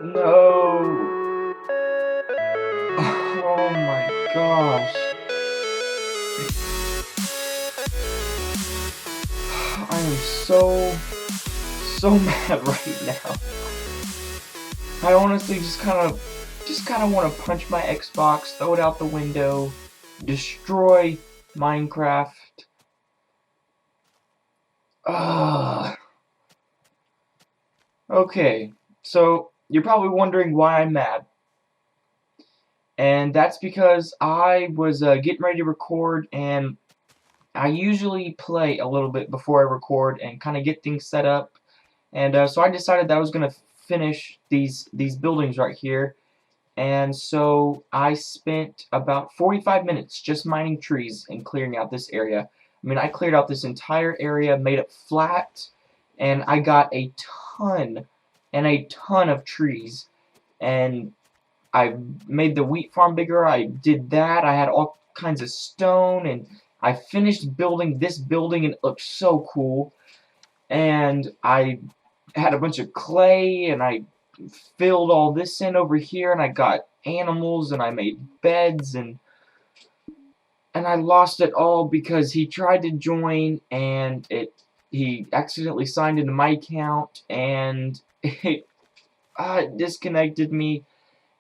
No! Oh my gosh. I am so mad right now. I honestly just kind of want to punch my Xbox, throw it out the window, destroy Minecraft. Ah. Okay, so you're probably wondering why I'm mad. And that's because I was getting ready to record, and I usually play a little bit before I record and kind of get things set up. And so I decided that I was going to finish these buildings right here. And so I spent about 45 minutes just mining trees and clearing out this area. I mean, I cleared out this entire area, made it flat, and I got a ton and a ton of trees. And I made the wheat farm bigger. I did that. I had all kinds of stone, and I finished building this building, and it looked so cool. And I had a bunch of clay, and I filled all this in over here, and I got animals, and I made beds, and I lost it all because he tried to join, and he accidentally signed into my account, and it disconnected me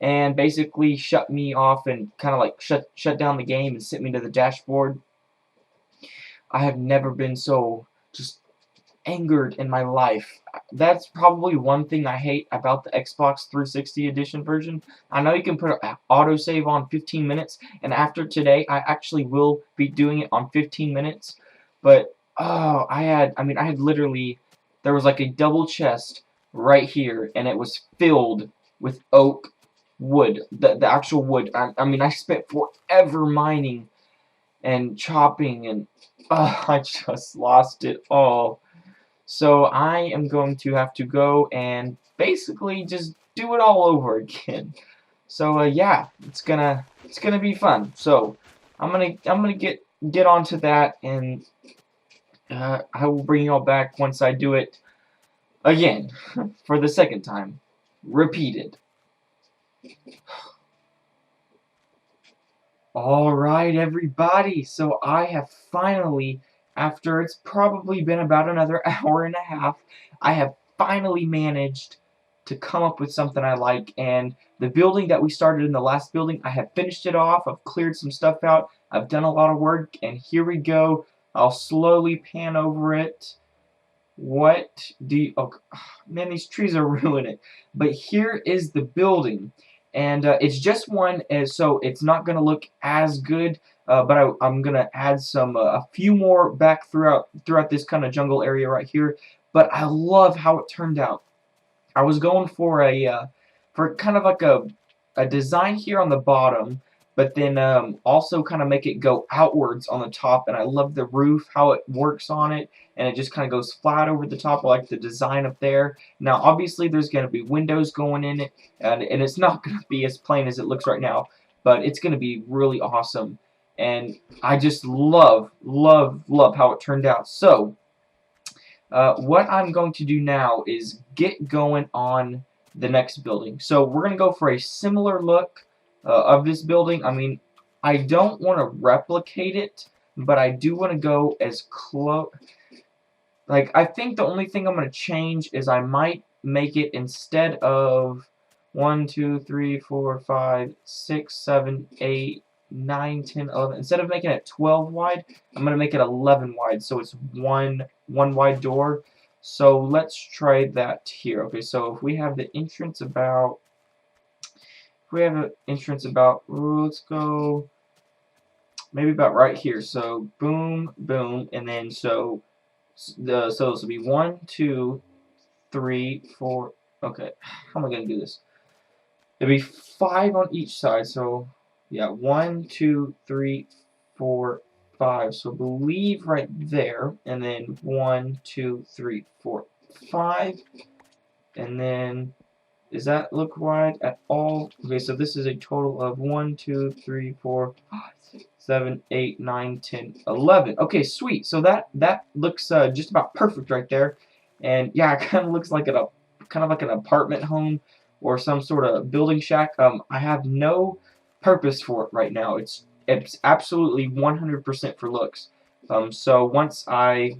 and basically shut me off and kind of like shut down the game and sent me to the dashboard. I have never been so just angered in my life. That's probably one thing I hate about the Xbox 360 edition version. I know you can put an autosave on 15 minutes, and after today I actually will be doing it on 15 minutes, but oh, I had literally, there was like a double chest right here, and it was filled with oak wood, the actual wood. I mean, I spent forever mining and chopping, and I just lost it all. So I am going to have to go and basically just do it all over again. So yeah, it's gonna be fun. So I'm gonna get onto that, and I will bring y'all back once I do it again for the second time, repeated. Alright, everybody, so I have finally, after it's probably been about another hour and a half, I have finally managed to come up with something I like, and the building that we started in the last building, I have finished it off, I've cleared some stuff out, I've done a lot of work, and here we go. I'll slowly pan over it. What do you... Oh, man, these trees are ruining it. But here is the building. And it's just one, so it's not going to look as good. But I'm going to add a few more back throughout this kind of jungle area right here. But I love how it turned out. I was going for for kind of like a design here on the bottom, but then also kind of make it go outwards on the top. And I love the roof, how it works on it, and it just kind of goes flat over the top. I like the design up there. Now, obviously, there's going to be windows going in it, and it's not going to be as plain as it looks right now, but it's going to be really awesome. And I just love how it turned out. So, what I'm going to do now is get going on the next building. So we're going to go for a similar look of this building. I mean, I don't want to replicate it, but I do want to go as close. Like, I think the only thing I'm going to change is I might make it, instead of 1, 2, 3, 4, 5, 6, 7, 8, 9, 10, 11. Instead of making it 12 wide, I'm going to make it 11 wide, so it's one wide door. So let's try that here. Okay, so if we have the entrance about, ooh, let's go maybe about right here. So boom, boom, and then so this will be 1, 2, 3, 4. Okay, how am I gonna do this? It'll be 5 on each side. So yeah, 1, 2, 3, 4, 5. So believe right there, and then 1, 2, 3, 4, 5, and then Does that look right at all? Okay, so this is a total of 1, 2, 3, 4, 5, 6, 7, 8, 9, 10, 11. Okay, sweet. So that looks just about perfect right there. And yeah, it kind of looks like kind of like an apartment home or some sort of building shack. I have no purpose for it right now. It's absolutely 100% for looks. So once I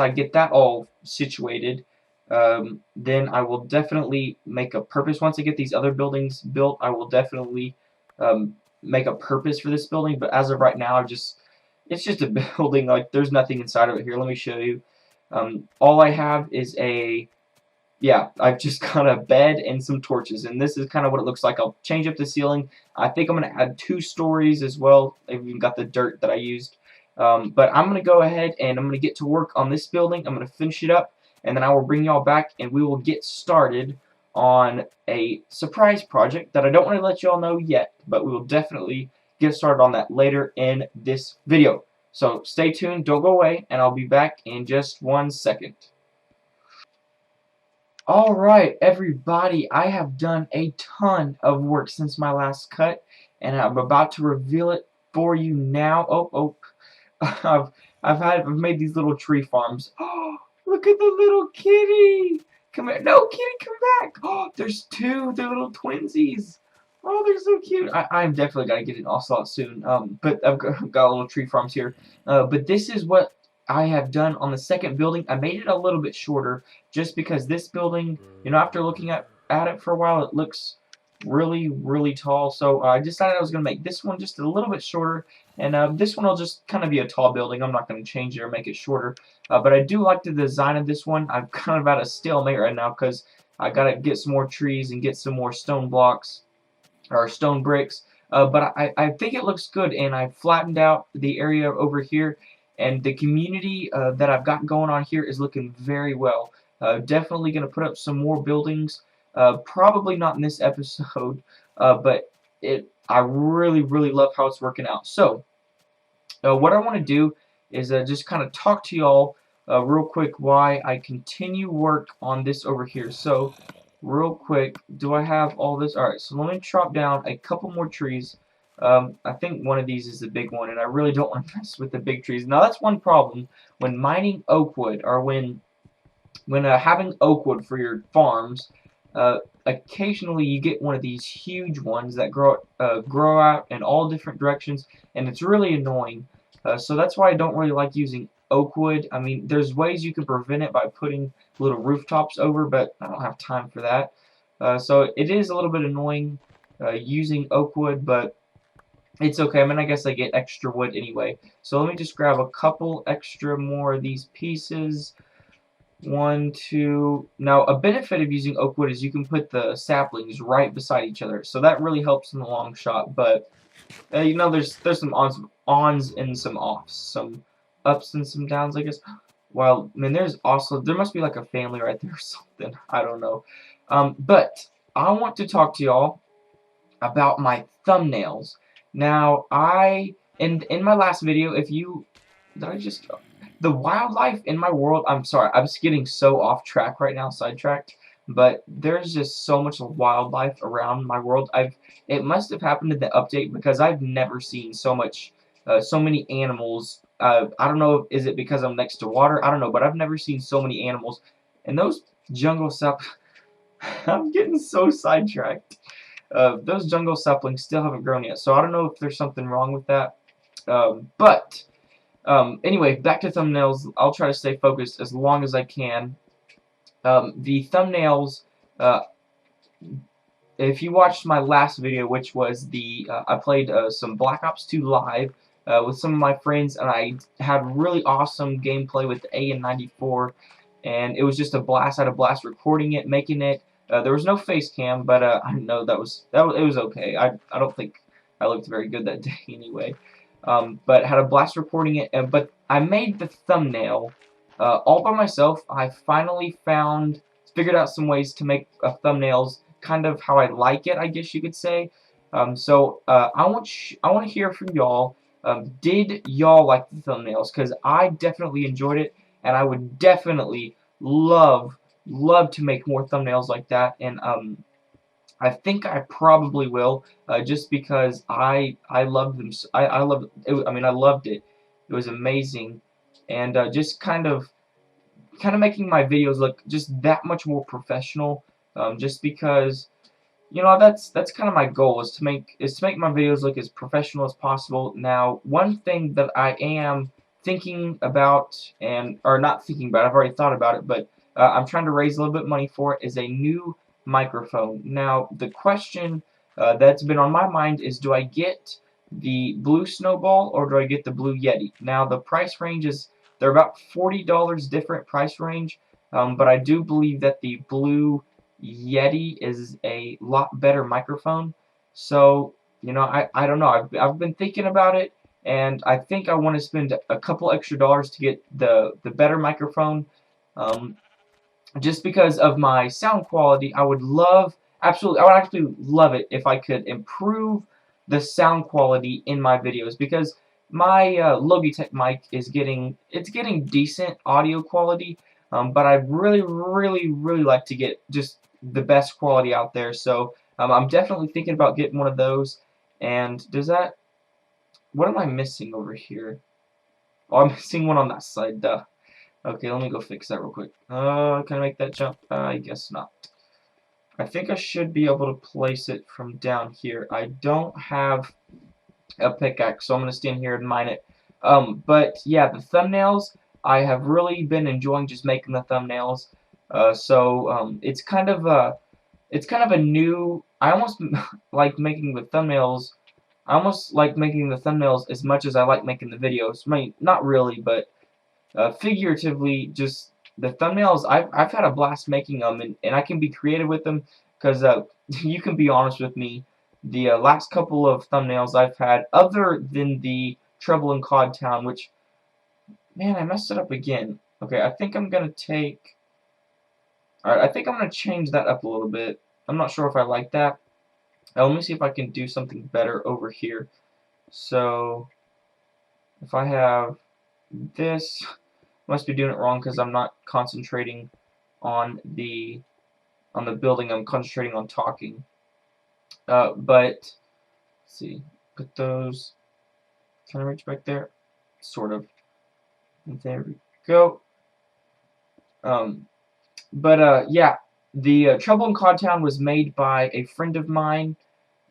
get that all situated, then I will definitely make a purpose. Once I get these other buildings built, I will definitely make a purpose for this building. But as of right now, it's just a building. Like there's nothing inside of it here. Let me show you. All I have is yeah, I've just got a bed and some torches, and this is kind of what it looks like. I'll change up the ceiling. I think I'm going to add 2 stories as well. I've even got the dirt that I used. But I'm going to go ahead and I'm going to get to work on this building. I'm going to finish it up, and then I will bring y'all back, and we will get started on a surprise project that I don't want to let y'all know yet, but we will definitely get started on that later in this video. So stay tuned, don't go away, and I'll be back in just 1 second. Alright, everybody, I have done a ton of work since my last cut, and I'm about to reveal it for you now. I've made these little tree farms. Oh, look at the little kitty! Come here. No, kitty, come back! Oh, there's 2, they're little twinsies. Oh, they're so cute. I'm definitely gonna get an ocelot soon. But I've got little tree farms here. But this is what I have done on the second building. I made it a little bit shorter just because this building, you know, after looking at it for a while, it looks really, really tall. So I decided I was going to make this one just a little bit shorter, and this one will just kind of be a tall building. I'm not going to change it or make it shorter. But I do like the design of this one. I'm kind of at a stalemate right now because I got to get some more trees and get some more stone blocks or stone bricks. But I think it looks good, and I flattened out the area over here, and the community that I've got going on here is looking very well. Definitely going to put up some more buildings. Probably not in this episode, but I really, really love how it's working out. So, what I want to do is just kind of talk to y'all real quick why I continue work on this over here. So, real quick, do I have all this? Alright, so let me chop down a couple more trees. I think one of these is the big one, and I really don't want to mess with the big trees. Now, that's one problem when mining oak wood, or when having oak wood for your farms. Occasionally you get one of these huge ones that grow out in all different directions, and it's really annoying. So that's why I don't really like using oak wood. I mean, there's ways you can prevent it by putting little rooftops over, but I don't have time for that. So it is a little bit annoying using oak wood, but it's okay. I mean, I guess I get extra wood anyway. So let me just grab a couple extra more of these pieces. 1, 2. Now, a benefit of using oak wood is you can put the saplings right beside each other, so that really helps in the long shot. But you know, there's some ons and some offs, some ups and some downs, I guess. Well, I mean, there must be like a family right there or something. I don't know. But I want to talk to y'all about my thumbnails. Now, in my last video, the wildlife in my world, I'm sorry, I'm just getting so off track right now, sidetracked, but there's just so much wildlife around my world. It must have happened in the update because I've never seen so many animals. I don't know, is it because I'm next to water? I don't know, but I've never seen so many animals. And those jungle I'm getting so sidetracked. Those jungle saplings still haven't grown yet, so I don't know if there's something wrong with that. Anyway, back to thumbnails. I'll try to stay focused as long as I can. The thumbnails, if you watched my last video, which was I played some Black Ops 2 live with some of my friends, and I had really awesome gameplay with the AN-94, and it was just a blast. I had a blast recording it, making it. There was no face cam, but I know it was okay. I don't think I looked very good that day anyway. But had a blast recording it. But I made the thumbnail all by myself. I finally figured out some ways to make thumbnails kind of how I like it, I guess you could say. So I want to hear from y'all. Did y'all like the thumbnails? Because I definitely enjoyed it, and I would definitely love love to make more thumbnails like that, and I think I probably will, just because I loved them. I loved it. I mean, I loved it. It was amazing, and just kind of making my videos look just that much more professional. Just because, you know, that's kind of my goal, is to make my videos look as professional as possible. Now, one thing that I am thinking about, and or not thinking about, I've already thought about it, but I'm trying to raise a little bit of money for it, is a new microphone. Now, the question that's been on my mind is, do I get the blue Snowball or do I get the blue Yeti? Now, the price range is, they're about $40 different price range, but I do believe that the blue Yeti is a lot better microphone. So, you know, I don't know. I've been thinking about it, and I think I want to spend a couple extra dollars to get the better microphone. Um, just because of my sound quality, I would love, absolutely, I would actually love it if I could improve the sound quality in my videos, because my Logitech mic is getting decent audio quality, but I really like to get just the best quality out there. So I'm definitely thinking about getting one of those. And does that, what am I missing over here? Oh, I'm missing one on that side. Duh. Okay, let me go fix that real quick. Can I make that jump? I guess not. I think I should be able to place it from down here. I don't have a pickaxe, so I'm going to stand here and mine it. But yeah, the thumbnails, I have really been enjoying just making the thumbnails. It's kind of a new, I almost like making the thumbnails. I almost like making the thumbnails as much as I like making the videos. I mean, not really, but figuratively, just the thumbnails, I've had a blast making them, and I can be creative with them, because you can be honest with me, the last couple of thumbnails I've had, other than the Trouble in Cod Town, which, man, I messed it up again. Okay, I think I'm gonna take, alright, I think I'm gonna change that up a little bit. I'm not sure if I like that. Let me see if I can do something better over here. So, if I have this, must be doing it wrong because I'm not concentrating on the building. I'm concentrating on talking. But let's see, put those. Can I reach back there? Sort of. There we go. Yeah, the Trouble in Codtown was made by a friend of mine,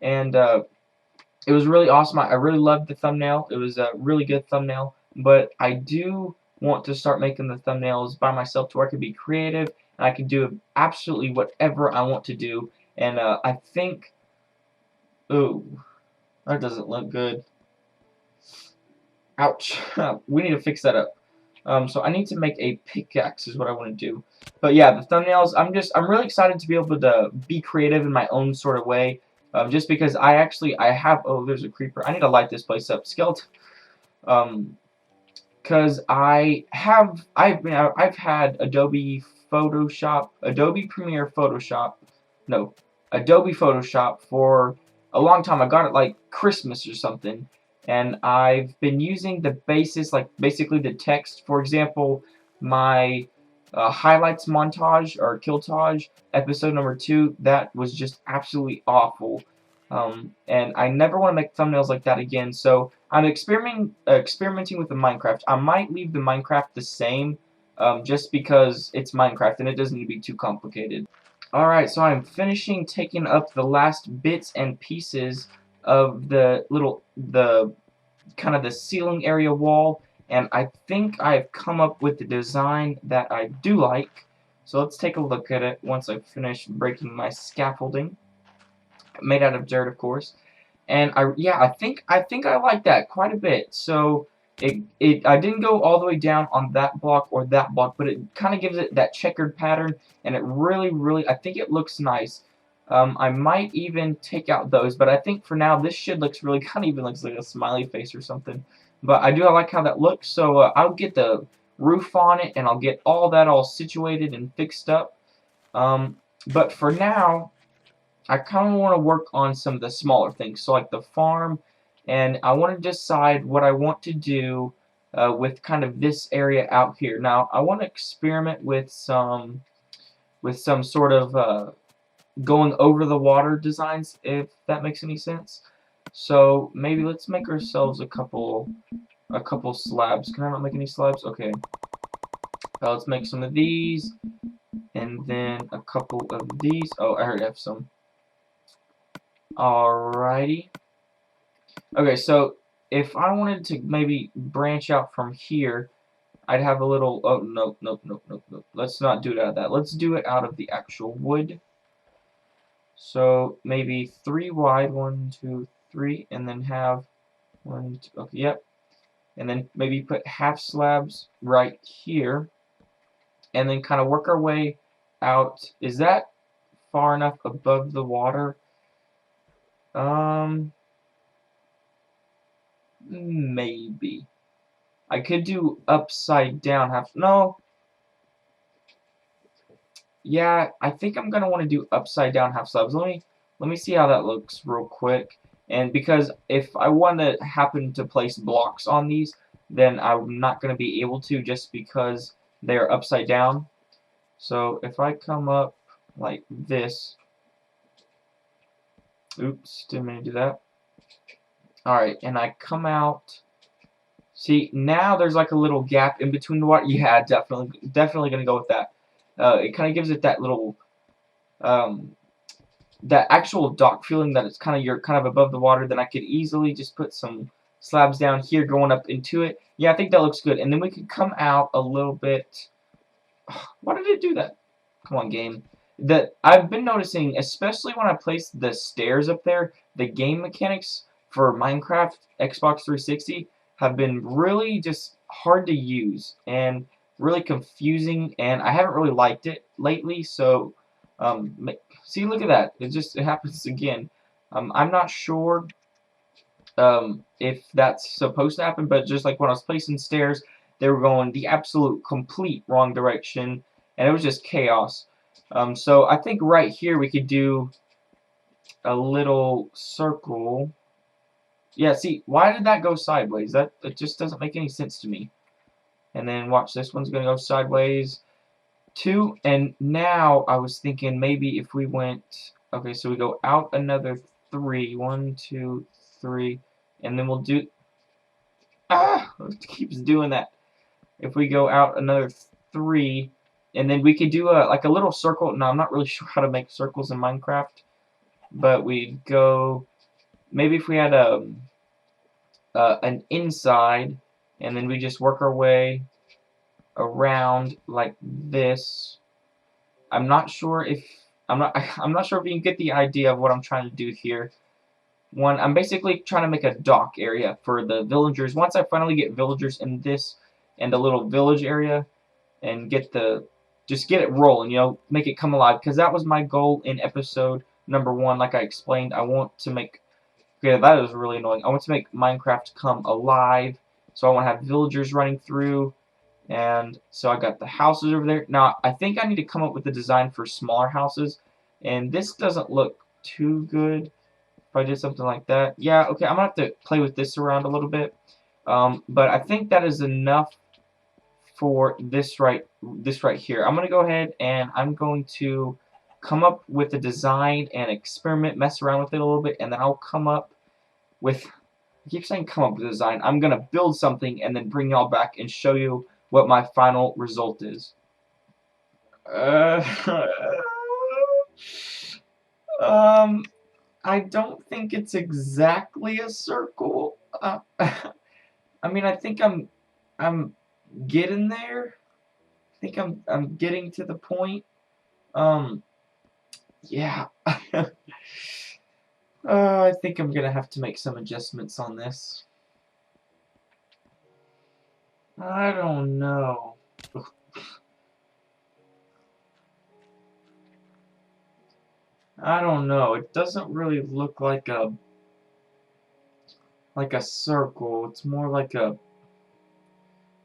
and it was really awesome. I really loved the thumbnail. It was a really good thumbnail, but I do want to start making the thumbnails by myself to where I can be creative and I can do absolutely whatever I want to do. And I think, ooh, that doesn't look good. Ouch. We need to fix that up. So I need to make a pickaxe is what I want to do. But yeah, the thumbnails, I'm really excited to be able to be creative in my own sort of way. Just because I have, oh, there's a creeper. I need to light this place up. Skeleton. Because I've had Adobe Photoshop, Adobe Premiere Photoshop, no, Adobe Photoshop for a long time. I got it like Christmas or something, and I've been using the basis, like basically the text. For example, my highlights montage or Killtage episode number 2, that was just absolutely awful. And I never want to make thumbnails like that again. So I'm experimenting with the Minecraft. I might leave the Minecraft the same, just because it's Minecraft and it doesn't need to be too complicated. Alright, so I'm finishing taking up the last bits and pieces of the kind of the ceiling area wall, and I think I've come up with the design that I do like. So let's take a look at it once I finish breaking my scaffolding, made out of dirt, of course. And I think I like that quite a bit. So I didn't go all the way down on that block or that block, but it kind of gives it that checkered pattern, and it really I think it looks nice. I might even take out those, but I think for now this shit looks really kind of even looks like a smiley face or something. But I like how that looks, so I'll get the roof on it, and I'll get all that all situated and fixed up. But for now, I kind of want to work on some of the smaller things, so like the farm, and I want to decide what I want to do with kind of this area out here. Now, I want to experiment with some with some sort of going over the water designs, if that makes any sense. So maybe let's make ourselves a couple slabs. Can I not make any slabs? Okay. Let's make some of these, and then a couple of these. Oh, I already have some. Alrighty. Okay, so if I wanted to maybe branch out from here, I'd have a little. Oh, no, no, no, no, no. Let's not do it out of that. Let's do it out of the actual wood. So maybe 3 wide, 1, 2, 3, and then have 1, 2. Okay, yep. And then maybe put half slabs right here, and then kind of work our way out. Is that far enough above the water? Maybe. I could do upside down half. No. Yeah, I think I'm gonna want to do upside down half slabs. Let me see how that looks real quick. And because if I want to happen to place blocks on these, then I'm not gonna be able to just because they're upside down. So if I come up like this, oops, didn't mean to do that. Alright, and I come out. See, now there's like a little gap in between the water. Yeah, definitely gonna go with that. It kind of gives it that little, that actual dock feeling that it's kind of, you're kind of above the water. Then I could easily just put some slabs down here going up into it. Yeah, I think that looks good. And then we could come out a little bit. Why did it do that? Come on, game. That I've been noticing, especially when I place the stairs up there, the game mechanics for Minecraft Xbox 360 have been really just hard to use and really confusing, and I haven't really liked it lately. So, see, look at that. It happens again. I'm not sure if that's supposed to happen, but just like when I was placing stairs, they were going the absolute complete wrong direction, and it was just chaos. So I think right here we could do a little circle. Yeah, see, why did that go sideways? That just doesn't make any sense to me. And then watch, this one's gonna go sideways too. And now I was thinking maybe if we went, okay, so we go out another 3, 1, 2, 3, and then we'll do. It keeps doing that. If we go out another 3, and then we could do like a little circle. Now I'm not really sure how to make circles in Minecraft, but we go. Maybe if we had an inside, and then we just work our way around like this. I'm not sure if I'm not sure if you can get the idea of what I'm trying to do here. One, I'm basically trying to make a dock area for the villagers. Once I finally get villagers in this and the little village area, and just get it rolling, you know, make it come alive. Because that was my goal in episode number 1. Like I explained, I want to make. Okay, that is really annoying. I want to make Minecraft come alive. So I want to have villagers running through. And so I got the houses over there. Now, I think I need to come up with a design for smaller houses. And this doesn't look too good if I did something like that. Yeah, okay, I'm going to have to play with this around a little bit. But I think that is enough for this right here. I'm going to go ahead and I'm going to come up with a design and experiment, mess around with it a little bit, and then I'll come up with, I keep saying come up with a design. I'm going to build something and then bring y'all back and show you what my final result is. I don't think it's exactly a circle. I mean, I think I'm getting there. I think I'm getting to the point. Yeah. I think I'm gonna have to make some adjustments on this. I don't know. I don't know. It doesn't really look like a circle. It's more like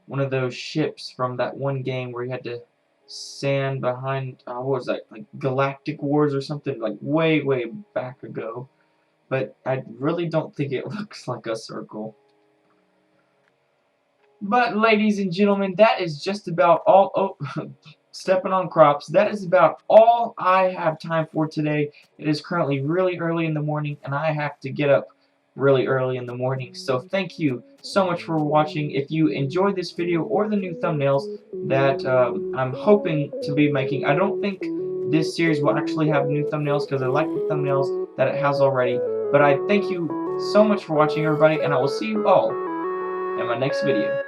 one of those ships from that one game where you had to stand behind, what was that, like Galactic Wars or something, like way back ago. But I really don't think it looks like a circle. But ladies and gentlemen, that is just about all. Oh, stepping on crops. That is about all I have time for today. It is currently really early in the morning, and I have to get up really early in the morning. So thank you so much for watching. If you enjoyed this video or the new thumbnails that I'm hoping to be making, I don't think this series will actually have new thumbnails because I like the thumbnails that it has already. But I thank you so much for watching, everybody, and I will see you all in my next video.